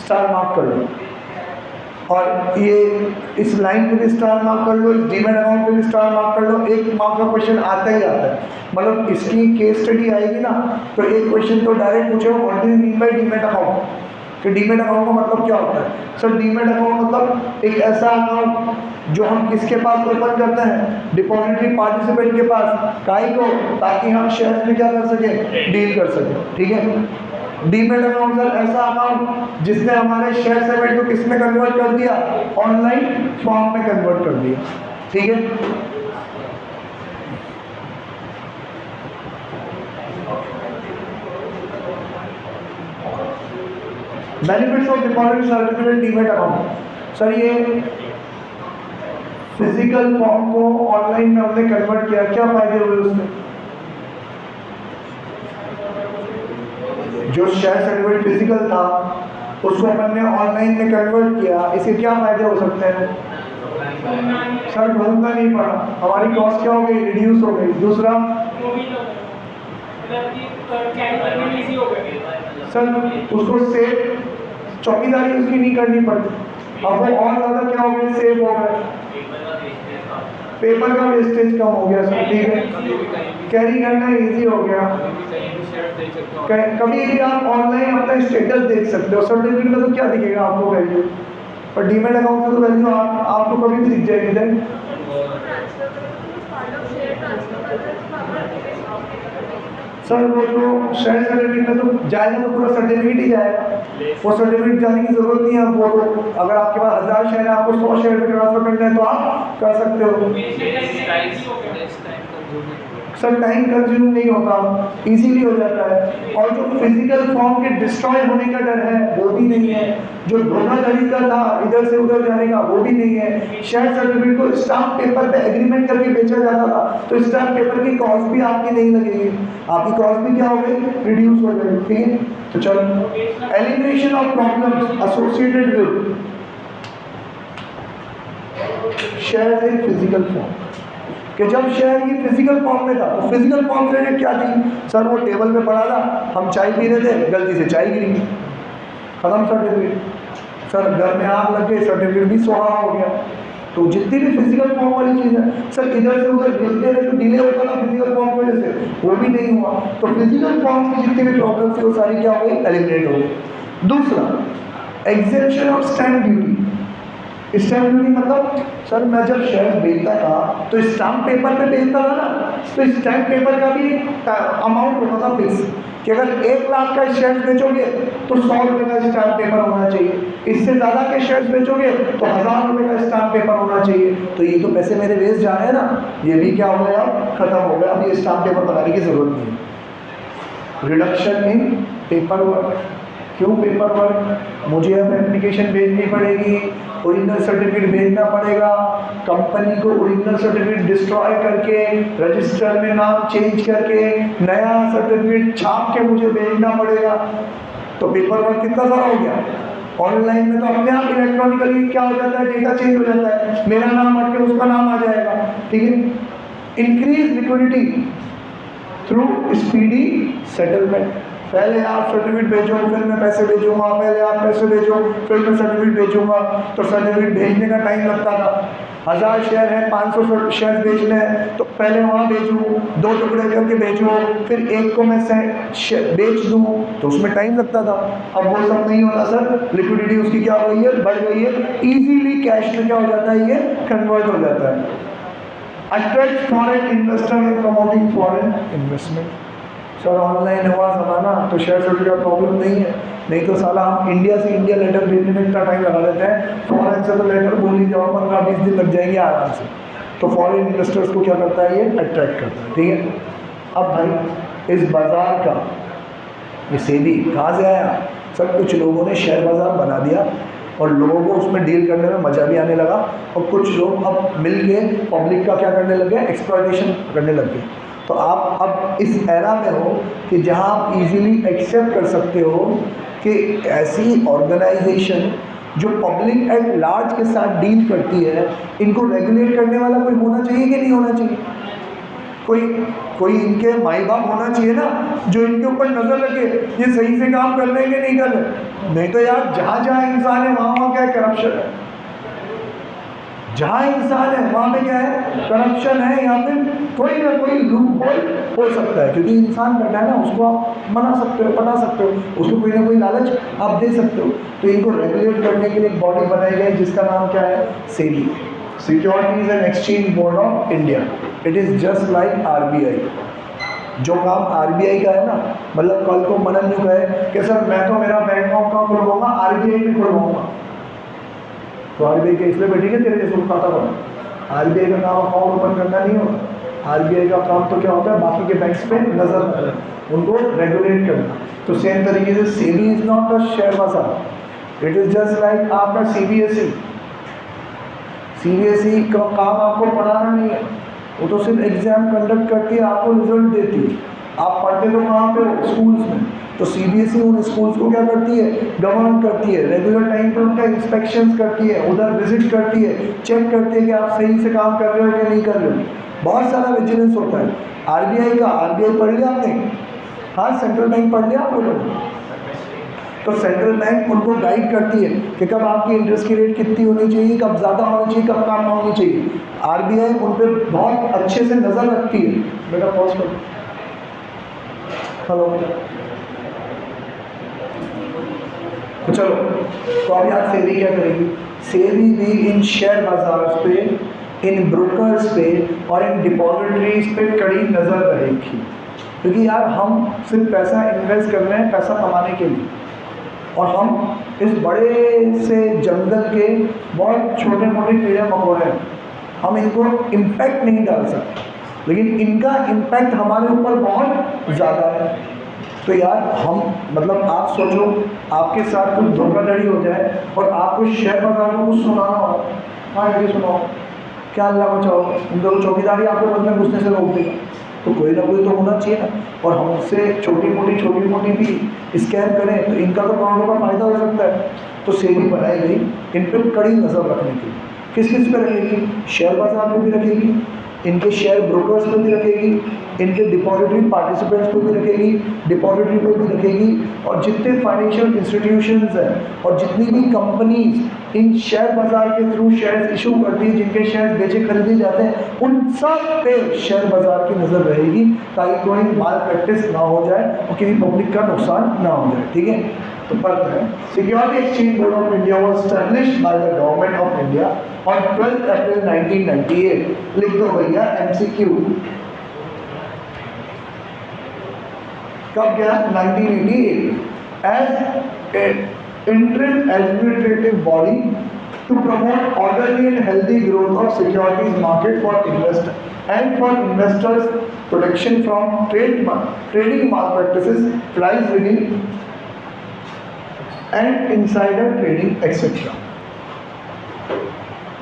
Speaker 1: star mark कर लो, और ये इस line पे भी star mark कर लो, इस डीमैट अकाउंट पे भी स्टार मार्क कर लो। एक मार्क का क्वेश्चन आता ही आता है, मतलब इसकी केस स्टडी आएगी ना तो एक क्वेश्चन तो डायरेक्ट पूछेगा what do you mean by demat account, कि डीमैट अकाउंट का मतलब क्या होता है। सर डीमैट अकाउंट मतलब एक ऐसा अकाउंट जो हम किसके पास ओपन करते हैं, डिपॉजिटरी पार्टिसिपेंट के पास, काहे को, ताकि हम शेयर में क्या कर सकें, डील कर सकें, ठीक है। डीमैट अकाउंट सर ऐसा अकाउंट जिसने हमारे शेयर सेगमेंट को किस में कन्वर्ट कर दिया, ऑनलाइन फॉर्म में कन्वर्ट कर दिया, ठीक है। Benefits of depository certificate demat account, sir ये फिजिकल फॉर्म को ऑनलाइन में हमने कन्वर्ट किया, क्या फायदे हुए उसमें। जो शेयर सर्टिफिकेट फिजिकल था उसको अपन ने ऑनलाइन में कन्वर्ट किया, इसके क्या फायदे हो सकते हैं। सर ढूंढना नहीं पड़ा, हमारी कॉस्ट क्या हो गई, रिड्यूस हो गई। दूसरा सर उसको सेव, चौकीदारी उसकी नहीं करनी पड़ती, अब वो और ज़्यादा क्या हो गया, सेव हो गया, पेपर का वेस्टेज कम हो गया सर, ठीक है, कैरी करना इजी हो गया। कभी भी आप ऑनलाइन अपना स्टेटस देख सकते हो, सर्टिफिकेट में तो क्या दिखेगा आपको वैल्यू, पर डीमैट अकाउंट से तो वैल्यू आपको कभी भी दिख जाएगी। देन सर वो जो शेयर सर्टिफिकेट में तो जाएगा तो पूरा सर्टिफिकेट ही जाएगा, वो सर्टिफिकेट जाने की जरूरत नहीं है आपको, तो अगर आपके पास 1000 शेयर है आपको 100 शेयर में ट्रांसफर करना है तो आप कर सकते हो। सर टाइम कंज्यूम नहीं होता, इजीली हो जाता है, और जो फिजिकल फॉर्म के डिस्ट्रॉय होने का डर है वो भी नहीं है, जो धोखाधड़ी का था इधर से उधर जाने का वो भी नहीं है। शेयर सर्टिफिकेट को स्टाम्प पेपर पे एग्रीमेंट करके बेचा जाता था, तो स्टाम्प पेपर की कॉस्ट भी आपकी नहीं लगेगी, आपकी कॉस्ट भी क्या हो गई, रिड्यूस हो जाएगी, ठीक है। तो चलो, elimination of problems associated with share in physical form, कि जब शेयर ये फिजिकल फॉर्म में था तो फिजिकल फॉर्म से क्या थी, सर वो टेबल पे पड़ा था, हम चाय पी रहे थे, गलती से चाय गिरी, खत्म सर्टिफिकेट। सर घर में आग लग गई, सर्टिफिकेट भी सुहा हो गया। तो जितनी भी फिजिकल फॉर्म वाली चीज़ है सर, इधर से उधर भेजते रहे तो डिले होता ना फिजिकल फॉर्म की वजह से, वो भी नहीं हुआ, तो फिजिकल फॉर्म की जितनी भी प्रॉब्लम थी वो सारी क्या हो गई, एलिमिनेट हो गई। दूसरा, exemption of stamp duty. Stamp duty मतलब सर मैं जब शेयर बेचता था तो स्टैम्प पेपर पे बेचता था ना, तो स्टैम्प पेपर का भी अमाउंट होता था फिक्स, कि अगर 1 लाख का शेयर बेचोगे तो 100 रुपये का स्टैम्प पेपर होना चाहिए, इससे ज़्यादा के शेयर बेचोगे तो 1000 रुपये का स्टैम्प पेपर होना चाहिए। तो ये तो पैसे मेरे वेस्ट जा रहे हैं ना, ये भी क्या हो गया, अब खत्म हो गया, अब ये स्टैम्प पेपर बनाने की ज़रूरत नहीं है। रिडक्शन इन पेपर वर्क, क्यों पेपर वर्क, मुझे अब एप्लीकेशन भेजनी पड़ेगी, ओरिजिनल सर्टिफिकेट भेजना पड़ेगा, कंपनी को ओरिजिनल सर्टिफिकेट डिस्ट्रॉय करके रजिस्टर में नाम चेंज करके नया सर्टिफिकेट छाप के मुझे भेजना पड़ेगा, तो पेपर वर्क कितना सारा हो गया। ऑनलाइन में तो अपने आप इलेक्ट्रॉनिकली क्या हो जाता है, डेटा चेंज हो जाता है, मेरा नाम हट के उसका नाम आ जाएगा, ठीक है। Increase liquidity through speedy settlement, पहले आप सर्टिफिकेट भेजो फिर मैं पैसे भेजूंगा, पहले आप पैसे भेजो फिर मैं सर्टिफिकेट भेजूंगा, तो सर्टिफिकेट भेजने का टाइम लगता था। 1000 शेयर है, 500 शेयर बेचने हैं, तो पहले वहाँ भेजूँ, 2 टुकड़े करके भेजूँ, फिर एक को मैं बेच दूँ, तो उसमें टाइम लगता था। अब वो सब नहीं होता सर, लिक्विडिटी उसकी क्या हो गई है, बढ़ गई है, ईजीली कैश में क्या हो जाता है, ये कन्वर्ट हो जाता है। Attract foreign investor in promoting foreign investment, sir online हुआ ज़माना तो शेयर सर्टिफिकेट का प्रॉब्लम नहीं है, नहीं तो साला हम इंडिया से इंडिया लेटर भेजने में इतना टाइम लगा देते हैं, फॉरेन से तो लेटर बोल ही जाओ 15-20 दिन लग जाएंगे आराम से। तो फॉरेन इन्वेस्टर्स को क्या करता है, ये अट्रैक्ट करता है, ठीक है। अब भाई इस बाज़ार का ये सेबी कहाँ से आया, सर कुछ लोगों ने शेयर बाज़ार बना दिया, और लोगों को उसमें डील करने में मज़ा भी आने लगा, और कुछ लोग अब मिल के पब्लिक का क्या करने लग गए, एक्सप्लॉयटेशन करने लग गए। तो आप अब इस एरा में हो कि जहां आप इजीली एक्सेप्ट कर सकते हो कि ऐसी ऑर्गेनाइजेशन जो पब्लिक एट लार्ज के साथ डील करती है, इनको रेगुलेट करने वाला कोई होना चाहिए कि नहीं होना चाहिए? कोई इनके माई बाप होना चाहिए ना, जो इनके ऊपर नजर रखे ये सही से काम कर रहे हैं कि नहीं कर रहे। नहीं तो यार जहाँ जहाँ इंसान है वहाँ क्या है, करप्शन है। जहाँ इंसान है वहाँ पे क्या है, करप्शन है। यहाँ पे कोई ना कोई लूप होल हो सकता है, क्योंकि इंसान बैठा है ना, उसको आप बना सकते हो, उसको कोई ना कोई लालच आप दे सकते हो। तो इनको रेगुलेट करने के लिए एक बॉडी बनाई गई जिसका नाम क्या है, SEBI, securities and exchange board of India. It is just like RBI. जो काम आरबीआई का है ना, मतलब कल को मनन यूँ कहे कि सर मैं तो मेरा बैंक अकाउंट खुलवाऊंगा आरबीआई में खुलवाऊंगा, तो आरबीआई के इसलिए बैठेंगे तेरे जैसे खाता बना। आरबीआई का काम अकाउंट ओपन करना नहीं होता। आरबीआई का काम तो क्या होता है, बाकी के बैंक्स पे नजर रखना, उनको रेगुलेट करना। तो सेम तरीके से SEBI is not a share बाजार, इट इज जस्ट लाइक आपका सीबीएसई। सीबीएसई का काम आपको पढ़ाना नहीं है, वो तो सिर्फ एग्जाम कंडक्ट करती है, आपको रिजल्ट देती है। आप पढ़ते तो कहाँ पे हो, स्कूल्स में। तो सीबीएसई उन स्कूल्स को क्या करती है, गवर्न करती है, रेगुलर टाइम पर उनका इंस्पेक्शंस करती है, उधर विजिट करती है, चेक करती है कि आप सही से काम कर रहे हो कि नहीं कर रहे हो। बहुत सारा विजिलेंस होता है। आरबीआई का, आरबीआई पढ़ लिया आपने? हाँ, सेंट्रल बैंक पढ़ लिया आप लोगों? तो सेंट्रल बैंक उनको गाइड करती है कि कब आपकी इंटरेस्ट की रेट कितनी होनी चाहिए, कब ज़्यादा होनी चाहिए, कब कम होनी चाहिए। आरबीआई उन पर बहुत अच्छे से नज़र रखती है। बेटा पॉज करो। हेलो, तो चलो, तो अब यार सेबी क्या करेगी? सेबी भी इन शेयर बाजार पे, इन ब्रोकर्स पे और इन डिपॉजिटरीज पे कड़ी नज़र रहेगी, क्योंकि यार हम सिर्फ पैसा इन्वेस्ट कर रहे हैं पैसा कमाने के लिए, और हम इस बड़े से जंगल के बहुत छोटे मोटे कीड़े मकोड़े हैं, हम इनको इम्पैक्ट नहीं डाल सकते, लेकिन इनका इम्पैक्ट हमारे ऊपर बहुत ज़्यादा है। तो यार हम, मतलब आप सोचो आपके साथ कुछ धोखाधड़ी हो जाए और आपको शेयर बाजार को कुछ सुनाना हो, हाँ ये सुनाओ, क्या अल्लाह बचाओ, उन दोनों चौकीदारी आपको बंद में घुसने से रोक देगा। तो कोई ना कोई तो होना चाहिए ना, और हमसे छोटी मोटी भी स्कैम करें तो इनका तो करोड़ों का फायदा हो सकता है। तो सेबी बनाई गई इन पर कड़ी नज़र रखने की। किस किस पे रखेगी? शेयर बाजार पे भी रखेगी, इनके शेयर ब्रोकर्स पे भी रखेगी, इनके डिपॉजिटरी पार्टिसिपेंट्स पे भी रखेगी, डिपॉजिटरी पे भी रखेगी, और जितने फाइनेंशियल इंस्टीट्यूशंस हैं और जितनी भी कंपनीज इन शेयर बाजार के थ्रू शेयर्स इशू करती है, जिनके शेयर्स बेचे खरीदे जाते हैं, उन सब पे शेयर बाजार की नज़र रहेगी, ताकि कोई माल प्रैक्टिस ना हो जाए और किसी पब्लिक का नुकसान ना हो जाए। ठीक है, तो फर्क है। Security exchange board of India was established by the government of India on 12 April 1998। लिख दो भैया एमसीक्यू। कब गया? 1988। As a interim administrative body to promote orderly and healthy growth of securities market for investors and for investors protection from trading malpractices, price rigging and insider trading etc.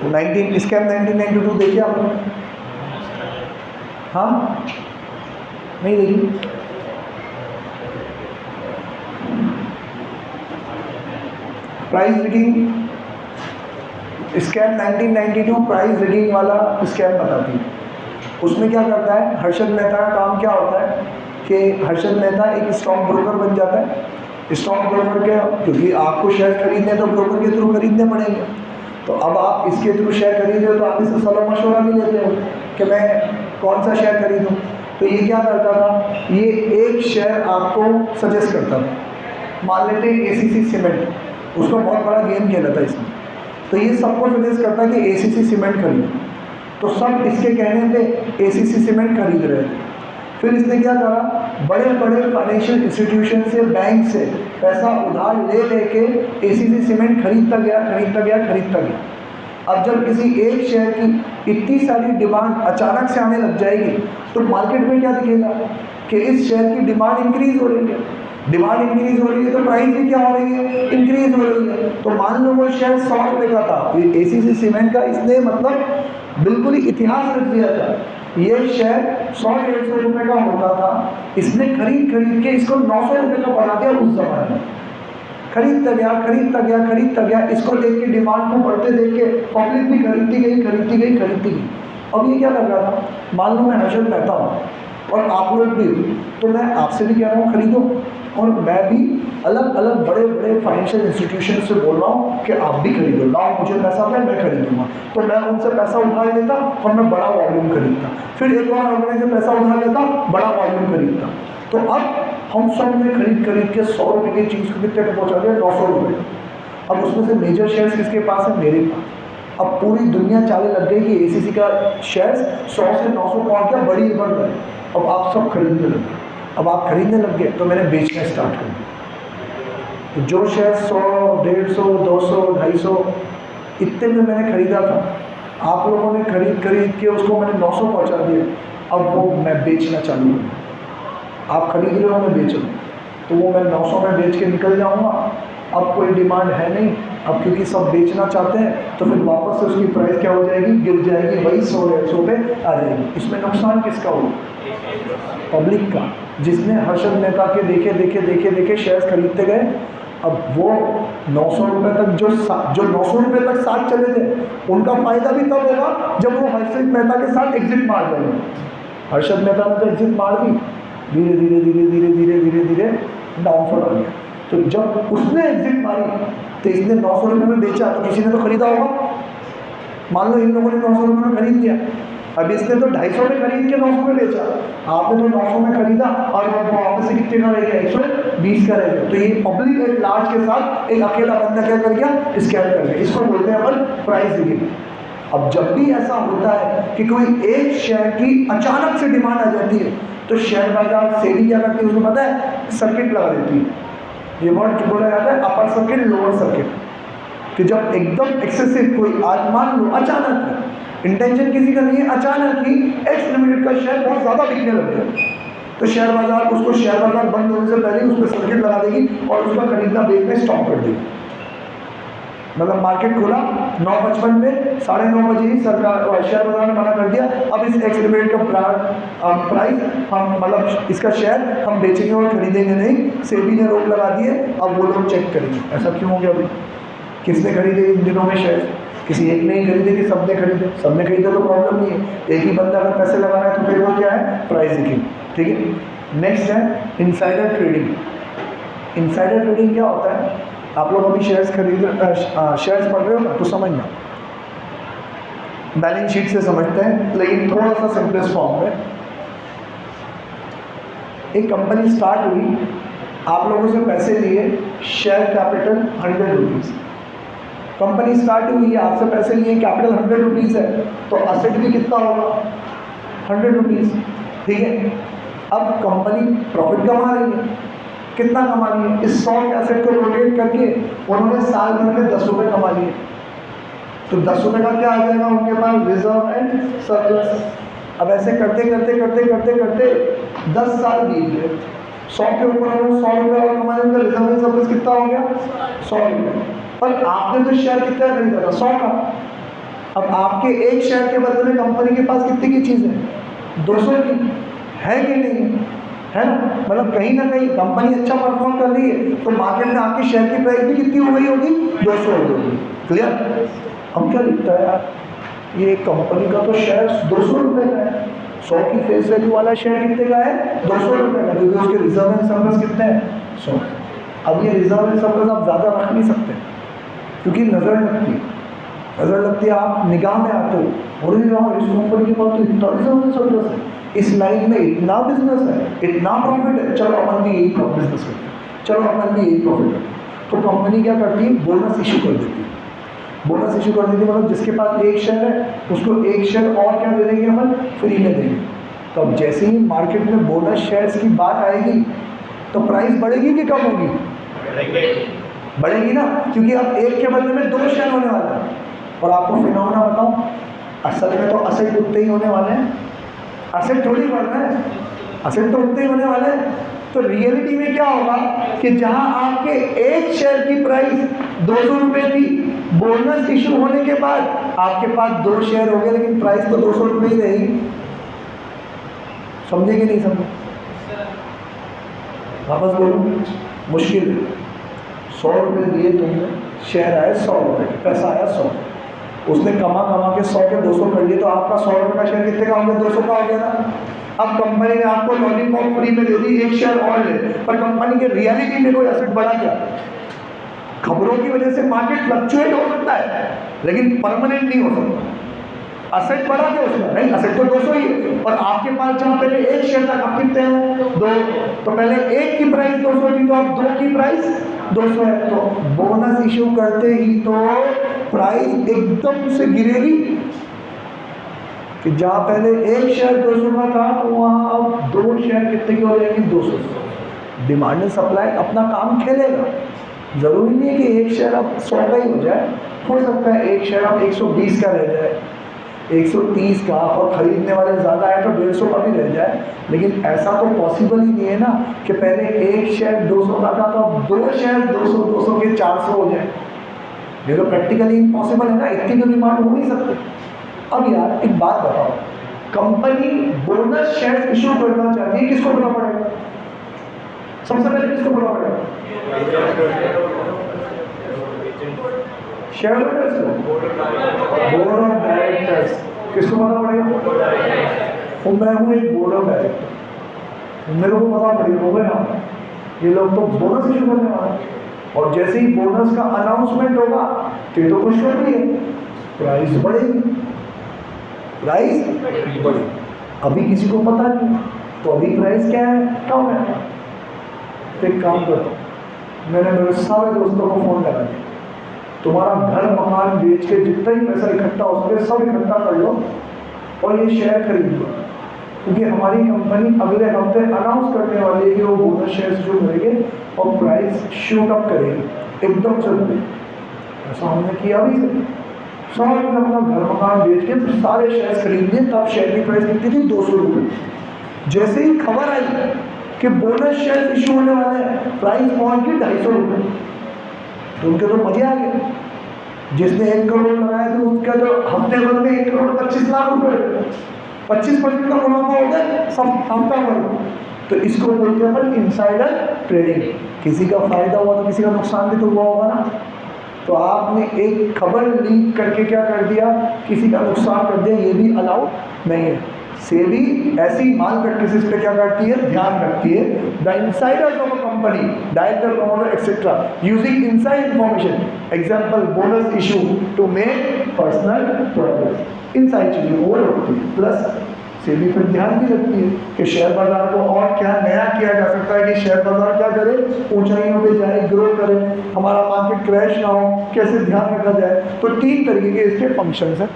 Speaker 1: 1992 देखिए आप लोग? हाँ नहीं देखिए? Price rigging scam 1992 price rigging वाला scam बताती है। उसमें क्या करता है हर्षद मेहता का काम क्या होता है कि हर्षद मेहता एक स्टॉक ब्रोकर बन जाता है। स्टॉक ब्रोकर के, क्योंकि आपको शेयर खरीदने तो ब्रोकर के थ्रू खरीदने पड़ेंगे, तो अब आप इसके थ्रू शेयर खरीदे हो तो आप इससे सलाह मशवरा भी लेते हो कि मैं कौन सा शेयर खरीदूँ। तो ये क्या करता था, ये एक शेयर आपको सजेस्ट करता था। मान लेते ACC सीमेंट, उसका बहुत बड़ा गेम खेला था इसमें, तो ये सबको सजेस्ट करता है कि ACC सीमेंट खरीदो, तो सब इसके कहने पे ACC सीमेंट खरीद रहे थे। फिर इसने क्या करा, बड़े बड़े फाइनेंशियल इंस्टीट्यूशन से, बैंक से पैसा उधार ले लेके ACC सीमेंट खरीदता गया। अब जब किसी एक शेयर की इतनी सारी डिमांड अचानक से आने लग जाएगी तो मार्केट में क्या दिखेगा कि इस शेयर की डिमांड इंक्रीज हो रही है। डिमांड इंक्रीज हो रही है तो प्राइस भी क्या हो रही है, इंक्रीज हो रही है। तो मान लो वो शेयर 100 रुपये का था, एसीसी सीमेंट का इसने मतलब बिल्कुल ही इतिहास रख दिया था। ये शेयर 100-150 रुपये का होता था, इसने खरीद के इसको 900 रुपये का बना दिया उस जमाने में। खरीदता गया, इसको देख के डिमांड को बढ़ते देख के पब्लिक भी खरीदती गई। अब ये क्या कर रहा था, मान लो मैं हर्षद मेहता हूँ और आप लोग भी, तो मैं आपसे भी कह रहा हूँ खरीदो, और मैं भी अलग अलग बड़े बड़े फाइनेंशियल इंस्टीट्यूशन से बोल रहा हूँ कि आप भी खरीदो, लाओ मुझे पैसा दे मैं खरीदूंगा। तो मैं उनसे पैसा उधार लेता और मैं बड़ा वॉल्यूम खरीदता, फिर एक और ऑर्गेनाइजर पैसा उधार लेता, बड़ा वॉल्यूम खरीदता। तो अब हम सब ने खरीद के 100 रुपये की चीज़ को कितने पे पहुँचा दिया, 900 रुपये। अब उसमें से मेजर शेयर्स किसके पास है, मेरे पास। अब पूरी दुनिया चाले लग गई कि एसीसी का शेयर्स 100 से 900 पहुँच गया, बड़ी बढ़ गई। अब आप सब खरीदने लग गए, अब आप खरीदने लग गए तो मैंने बेचना स्टार्ट कर दिया। तो जो शेयर 100, 150, 200, 250 इतने में मैंने खरीदा था, आप लोगों ने खरीद के उसको मैंने 900 पहुँचा दिया। अब वो मैं बेचना चालू करूँ, आप खरीद रहे हो मैं बेच रहा हूँ, तो वो मैं 900 में बेच के निकल जाऊँगा। अब कोई डिमांड है नहीं, अब क्योंकि सब बेचना चाहते हैं तो फिर वापस से उसकी प्राइस क्या हो जाएगी, गिर जाएगी, वही 100-150 पे आ जाएगी। इसमें नुकसान किसका होगा, पब्लिक का, जिसने हर्षद मेहता के देखे शेयर्स खरीदते गए। अब वो 900 रुपये तक जो 900 रुपये तक साथ चले थे, उनका फायदा भी तब होगा जब वो हर्षद मेहता के साथ एग्जिट मार देंगे। हर्षद मेहता ने तो एग्जिट मार दी, धीरे डाउनफॉल आ गया। तो जब उसने एग्जिट मारी तो इसने 900 रुपये में बेचा, तो किसी ने तो खरीदा होगा। मान लो इन लोगों ने 900 रुपये में खरीद लिया, अब इसने तो 250 में खरीद के 900 में बेचा, आपने तो 900 में खरीदा और वापस से कितने का रह गया, 120 का रह गया। तो ये पब्लिक एक लार्ज के साथ एक अकेला बंदा क्या कर गया, स्कैम कर गया। इसको बोलते हैं अपन प्राइस लीकिंग। अब जब भी ऐसा होता है कि कोई एक शेयर की अचानक से डिमांड आ जाती है, तो शेयर बाजार सेबी क्या करती है, उसको पता है, सर्किट लगा देती है। ये वर्ड बोला जाता है अपर सर्किट, लोअर सर्किट। कि जब एकदम एक्सेसिव कोई, आज मान लो अचानक, इंटेंशन किसी का नहीं है, अचानक ही एक्स लिमिटेड का शेयर बहुत ज़्यादा बिकने लग गया, तो शेयर बाजार बंद होने से पहले उस पर सर्किट लगा देगी और उसका खरीदना बेचना स्टॉप कर देगी। मतलब मार्केट खोला 9:55 में, 9:30 बजे ही सरकार शेयर बाजार ने मना कर दिया, अब इस एक्स लिमिटेड का प्राइस हम मतलब इसका शेयर हम बेचेंगे और खरीदेंगे नहीं, सेबी ने रोक लगा दी है, अब वो लोग चेक करेंगे। ऐसा क्यों हो गया अभी, किसने खरीदे इन दिनों में शेयर, किसी एक ने ही खरीदे कि सबने खरीदे तो प्रॉब्लम नहीं है। एक ही बंदा अगर पैसे लगा रहा है तो फिर वो क्या है, प्राइस लीकिंग। ठीक है, नेक्स्ट है इनसाइडर ट्रेडिंग। इनसाइडर ट्रेडिंग क्या होता है, आप लोग अभी शेयर्स पढ़ रहे हो ना, तो समझना, बैलेंस शीट से समझते हैं लेकिन थोड़ा सा सिंपलेस्ट फॉर्म में। एक कंपनी स्टार्ट हुई, आप लोगों से पैसे लिए, share capital 100 rupees. Company start हुई है, आपसे पैसे लिए, कैपिटल 100 रुपीज़ है, तो असेट भी कितना होगा, 100 रुपीज़। ठीक है, अब कंपनी प्रॉफिट कमा रही है, कितना कमा रही है, इस 100 के असेट को रोटेट करके उन्होंने साल भर में 10 रुपये कमा लिए, तो 10 रुपये का क्या आ जाएगा उनके पास, रिजर्व एंड सरप्लस। अब ऐसे करते 10 साल बीत गए, 100 के ऊपर उन्होंने 100 रुपये और कमाए, उनका रिजर्व एंड सरप्लस कितना हो गया, 100 रुपये। पर आपने तो शेयर कितना खरीदा था, 100 का। अब आपके एक शेयर के बदले में कंपनी के पास कितनी की चीज़ है, 200 की है कि नहीं है ना। मतलब कहीं ना कहीं कंपनी अच्छा परफॉर्म कर रही है, तो मार्केट में आपकी शेयर की प्राइस भी कितनी हो गई होगी, 200 हो गई। क्लियर। अब क्या लिखता है यार, ये कंपनी का तो शेयर 200 रुपये का है, 100 की फेस वैल्यू वाला शेयर कितने का है, 200 रुपये का, क्योंकि उसके रिजर्व एंड सरप्लस कितने हैं, 100। अब ये रिजर्व एंड सरप्लस आप ज़्यादा रख नहीं सकते, क्योंकि नज़र लगती है, आप निगाह में आते हो, और इस कंपनी के पास तो इतना रिजर्व एंड सरप्लस है, इस लाइन में इतना बिजनेस है, इतना प्रॉफिट है, चलो अपन भी यही बिजनेस करते हैं, चलो अपन भी यही प्रॉफिट करते हैं। तो कंपनी क्या करती है, बोनस इशू कर देती है। बोनस इशू कर देती है मतलब जिसके पास एक शेयर है उसको एक शेयर और क्या दे देंगे, अपन फ्री में देंगे। तो अब जैसे ही मार्केट में बोनस शेयर्स की बात आएगी तो प्राइस बढ़ेगी कि कम होगी, बढ़ेगी ना, क्योंकि अब एक के बदले में 2 शेयर होने वाला है। और आपको फिनोमेना बताऊं, असल में तो असेट उतने ही होने वाले हैं, असेट थोड़ी बढ़ रहा है, असेट तो उतने ही होने वाले हैं। तो रियलिटी में क्या होगा कि जहां आपके एक शेयर की प्राइस 200 रुपये थी, बोनस इशू होने के बाद आपके पास 2 शेयर हो गए, लेकिन प्राइस तो 200 रुपये ही रहेगी। समझे कि नहीं समझे? वापस बोलो, मुश्किल है। 100 रुपये दिए तुमने, शेयर आए 100 रुपये, पैसा आया 100, उसने कमा के 100 के 200 कर लिए, तो आपका 100 रुपये का शेयर कितने का हो गया? 200 का हो गया ना। अब कंपनी ने आपको लॉलीपॉप फ्री में दे दी, एक शेयर और ले, पर कंपनी के रियलिटी में कोई एसेट बढ़ा क्या? खबरों की वजह से मार्केट फ्लक्चुएट हो सकता है, लेकिन परमानेंट नहीं हो सकता। असेट बढ़ा क्या उसमें? नहीं, असेट तो 200 ही है, और आपके पास जहाँ पहले एक शेयर था, अब कितने हैं? 2। तो पहले एक की प्राइस 200 थी, तो अब 2 की प्राइस 200 है। तो बोनस इशू करते ही तो प्राइस एकदम से गिरेगी, कि जहाँ पहले एक शेयर 200 का था, तो वहाँ अब 2 शेयर कितने की हो जाएंगे? 200। डिमांड एंड सप्लाई अपना काम खेलेगा। जरूरी नहीं है कि एक शेयर अब 100 का ही हो जाए, हो सकता है एक शेयर अब 120 का रह जाए, 130 का, और खरीदने वाले ज़्यादा है तो 150 का भी रह जाए। लेकिन ऐसा तो पॉसिबल ही नहीं है ना कि पहले एक शेयर 200 का था, तो अब 2 शेयर 200 के 400 हो जाए। ये तो प्रैक्टिकली इम्पॉसिबल है ना, इतनी तो डिमांड हो नहीं सकती। अब यार एक बात बताओ, कंपनी बोनस शेयर इशू करना चाहती है, किसको करना पड़ेगा? सबसे पहले किसको करना पड़ेगा? शेयर होल्डर्स को, बोर्ड ऑफ डायरेक्टर्स। किसको पता पड़ेगा? और मैं हूँ एक बोर्ड ऑफ डायरेक्टर, मेरे को पता पड़ेगा ना, ये लोग तो बोनस इशू करने वाले, और जैसे ही बोनस का अनाउंसमेंट होगा तो ये तो खुशखबरी है, प्राइस बढ़ेगी, प्राइस बढ़ेगी। अभी किसी को पता नहीं, तो अभी प्राइस क्या है? कम है। तो एक काम करो, मैंने मेरे सारे दोस्तों को फोन लगा दिया, तुम्हारा घर मकान बेच के जितना ही पैसा इकट्ठा हो सके सब इकट्ठा कर लो और ये शेयर खरीद लो, क्योंकि हमारी कंपनी अगले हफ्ते अनाउंस करने वाली है कि वो बोनस शेयर शुरू करेंगे और प्राइस शूट अप करेगी एकदम से। ऐसा हमने किया भी से, सब ने अपना घर मकान बेच के सारे शेयर खरीद लिए, तब शेयर की प्राइस कितनी थी? 200 रुपये। जैसे ही खबर आई कि बोनस शेयर इशू होने वाले हैं, प्राइस पहुंच गई 250 रुपये, तो उनके तो मजे आ गए। जिसने 1 करोड़ लगाया था उसका तो हफ्ते भर में 1 करोड़ 25 लाख रुपए, 25% का मुनाफा हो गया सब हफ्ता भर। तो इसको बोलते हैं अपन इनसाइडर ट्रेडिंग। किसी का फायदा हुआ तो किसी का नुकसान भी तो हुआ होगा ना। तो आपने एक खबर लीक करके क्या कर दिया, किसी का नुकसान कर दिया, ये भी अलाउड नहीं है। सेबी ऐसी माल प्रैक्टिसेस पे क्या करती है? ध्यान रखती है। The insiders of a company, director, promoter etcetera, using inside information, example bonus issue to make personal profit, इन सारी चीज़ों को रोकती है। प्लस सेबी पर ध्यान भी रखती है कि शेयर बाजार को और क्या नया किया जा सकता है, कि शेयर बाजार क्या करे, ऊंचाइयों पे जाए, ग्रो करे, हमारा मार्केट क्रैश ना हो, कैसे ध्यान रखा जाए। तो 3 तरीके के इसके फंक्शंस हैं।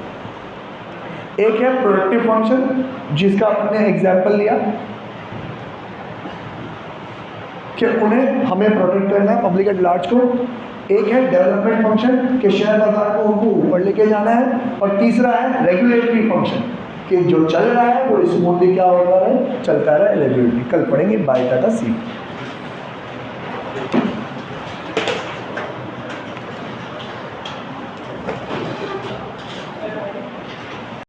Speaker 1: एक है प्रोडक्टिव फंक्शन, जिसका हमने एग्जाम्पल लिया कि उन्हें हमें प्रोटेक्ट करना है पब्लिक एट लार्ज को। एक है डेवलपमेंट फंक्शन कि शेयर बाजार को उनको ऊपर लेके जाना है। और तीसरा है रेगुलेटरी फंक्शन कि जो चल रहा है वो स्मूथली क्या हो रहा है, चलता रहा है रेगुलेटरी। कल पढ़ेंगे। बाय टाटा, सी।